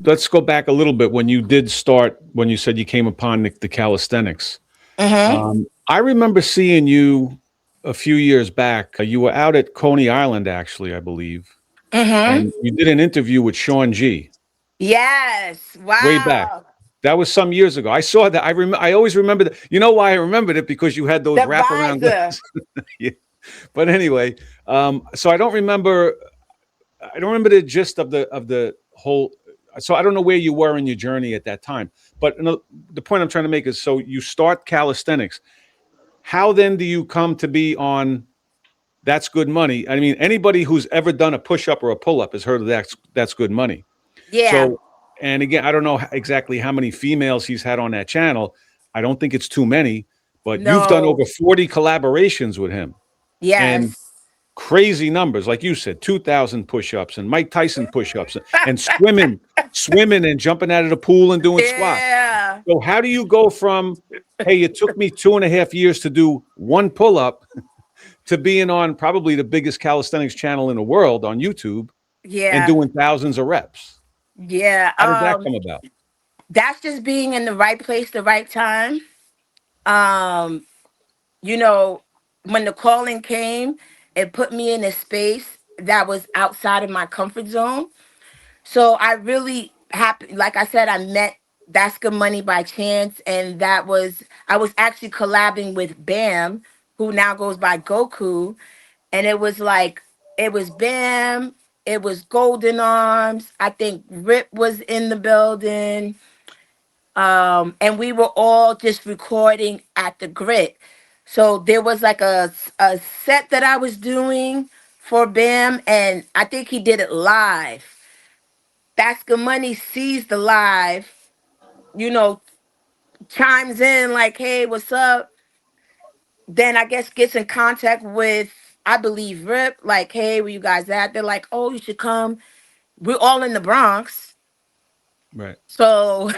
let's go back a little bit when you did start, when you said you came upon the calisthenics. Mm-hmm. I remember seeing you a few years back. You were out at Coney Island, actually, I believe, Mm-hmm. and you did an interview with Sean G. Yes. Way back. Wow. That was some years ago. I saw that. I always remember that. You know why I remembered it? Because you had those The wraparound visor. glasses. Yeah. But anyway, so I don't remember. I don't remember the gist of the whole. So I don't know where you were in your journey at that time. But the point I'm trying to make is, so you start calisthenics. How then do you come to be on That's Good Money? I mean, anybody who's ever done a push up or a pull up has heard of That's Good Money. Yeah. So, and again, I don't know exactly how many females he's had on that channel. I don't think it's too many, but you've done No. over 40 collaborations with him and Yes. crazy numbers. Like you said, 2,000 push-ups and Mike Tyson push-ups and swimming and jumping out of the pool and doing squats. Yeah. So how do you go from, hey, it took me 2.5 years to do one pull-up to being on probably the biggest calisthenics channel in the world on YouTube and Yeah. doing thousands of reps? Yeah. How did that come about? That's just being in the right place, the right time. Um, you know, when the calling came, it put me in a space that was outside of my comfort zone. So I really happy, like I said, I met That's Good Money by chance, and I was actually collabing with Bam, who now goes by Goku, and it was Bam, it was Golden Arms. I think Rip was in the building, and we were all just recording at the Grit. So there was like a set that I was doing for Bam, and I think he did it live. That's Good Money sees the live, you know, chimes in like, "Hey, what's up?" Then I guess gets in contact with, I believe, Rip, like, "Hey, where you guys at?" They're like, "Oh, you should come. We're all in the Bronx." Right. So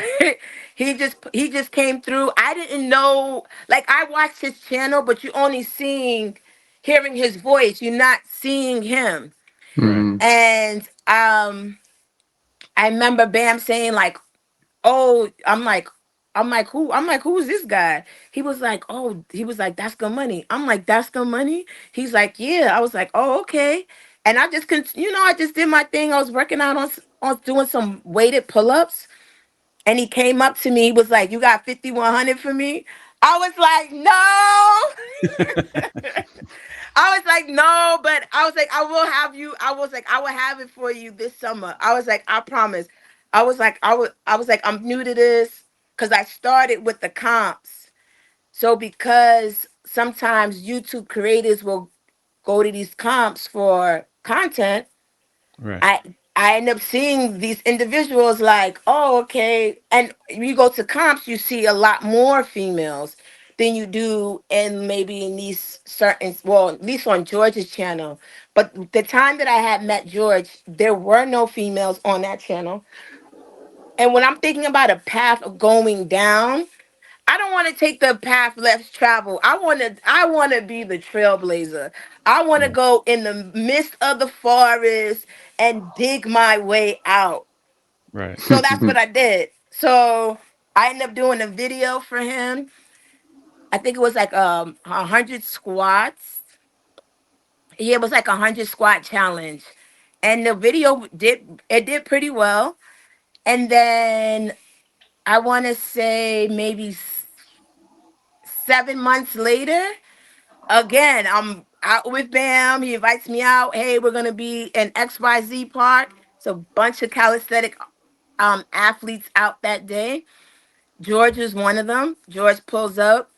he just came through. I didn't know, like, I watched his channel, but you only hearing his voice. You're not seeing him. Right. Mm-hmm. And I remember Bam saying like, "Oh," I'm like, "Who?" I'm like, "Who's this guy?" He was like, "Oh," he was like, "That's Good Money." I'm like, "That's Good Money?" He's like, "Yeah." I was like, "Oh, okay." And I just I just did my thing. I was working out on doing some weighted pull-ups. And he came up to me. He was like, "You got 5,100 for me?" I was like, "No." I was like, "No," but I was like, "I will have you." I was like, "I will have it for you this summer." I was like, "I promise." I was like, "I'm new to this," because I started with the comps. So because sometimes YouTube creators will go to these comps for content, Right. I I end up seeing these individuals like, "Oh, okay." And you go to comps, you see a lot more females than you do in maybe in these certain, well, at least on George's channel. But the time that I had met George, there were no females on that channel. And when I'm thinking about a path of going down, I don't want to take the path less traveled. I want to be the trailblazer. I want to Right. go in the midst of the forest and dig my way out. Right. So that's what I did. So I ended up doing a video for him. I think it was like 100 squats. Yeah, it was like 100 squat challenge. And the video did pretty well. And then I want to say maybe 7 months later, again, I'm out with Bam. He invites me out. "Hey, we're gonna be in XYZ Park." It's a bunch of calisthenic athletes out that day. George was one of them. George pulls up,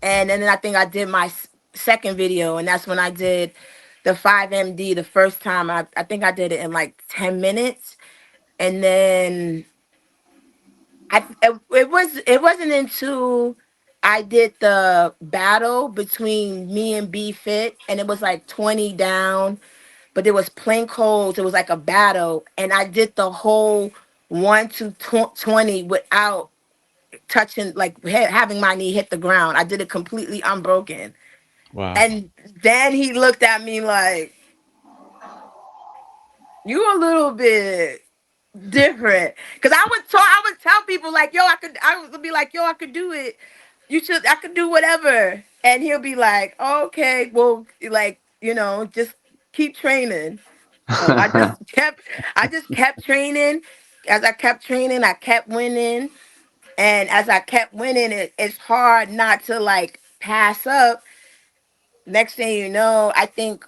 and then I think I did my second video, and that's when I did the 5MD the first time. I think I did it in like 10 minutes, and then it wasn't until I did the battle between me and B Fit, and it was like 20 down, but it was plain cold. It was like a battle, and I did the whole 1 to 20 without touching, like having my knee hit the ground. I did it completely unbroken, Wow. and then he looked at me like, "You a little bit." different. Cause I would tell people like, yo, I would be like, yo, I could do it. I could do whatever. And he'll be like, okay, well, like, just keep training. So I just kept training. As I kept training, I kept winning. And as I kept winning, it's hard not to like pass up. Next thing you know, I think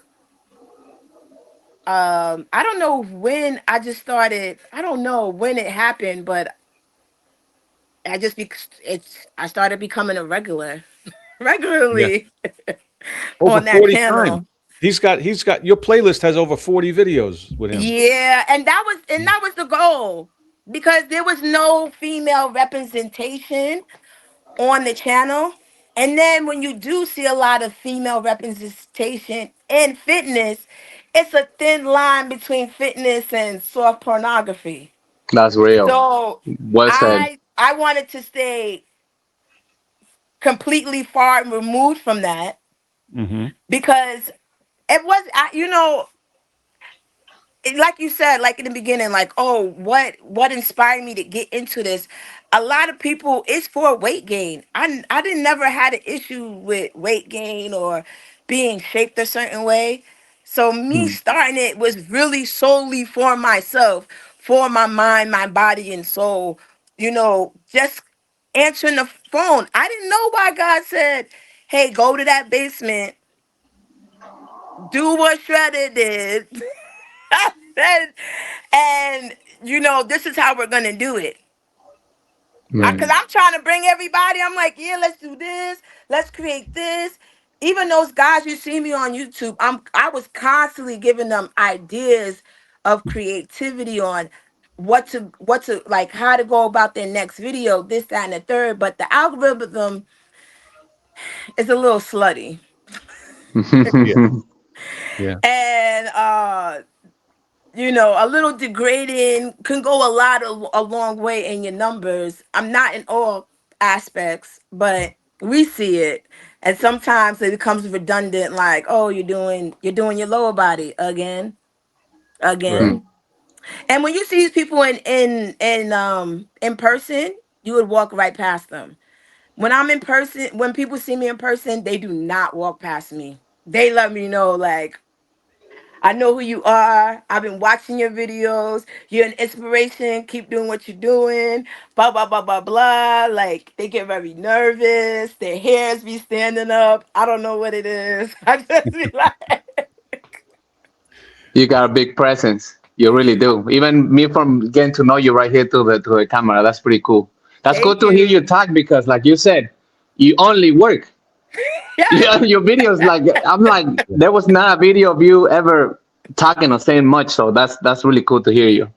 I don't know when I just started. I don't know when it happened, but I started becoming a Yeah, regularly over on that 40 times. channel. He's got your playlist has over 40 videos with him. Yeah, and that was the goal because there was no female representation on the channel. And then when you do see a lot of female representation in fitness, it's a thin line between fitness and soft pornography. That's real. So Well said. I wanted to stay completely far removed from that Hmm. because it was like you said, like in the beginning, like, oh, what inspired me to get into this? A lot of people, it's for weight gain. I didn't never had an issue with weight gain or being shaped a certain way. So me Hmm. starting it was really solely for myself, for my mind, my body, and soul. Just answering the phone. I didn't know why God said, "Hey, go to that basement, do what Shredder did." and, this is how we're gonna do it. Cause Man. I'm trying to bring everybody. I'm like, yeah, let's do this. Let's create this. Even those guys you see me on YouTube, I was constantly giving them ideas of creativity on what to like, how to go about their next video, this, that, and the third. But the algorithm is a little slutty. Yeah, yeah. And a little degrading can go a long way in your numbers. I'm not in all aspects, but we see it. And sometimes it becomes redundant, like, oh, you're doing your lower body again, Right. again. And when you see these people in person, you would walk right past them. When people see me in person, they do not walk past me. They let me know, like, I know who you are. I've been watching your videos. You're an inspiration. Keep doing what you're doing. Blah, blah, blah, blah, blah. Like, they get very nervous. Their hairs be standing up. I don't know what it is. I just be like, You got a big presence. You really do. Even me from getting to know you right here to the camera. That's pretty cool. That's thank good to hear you. you talk because, like you said, you only work. Yes. Yeah, your videos like I'm like Yeah. there was not a video of you ever talking or saying much. So that's really cool to hear you.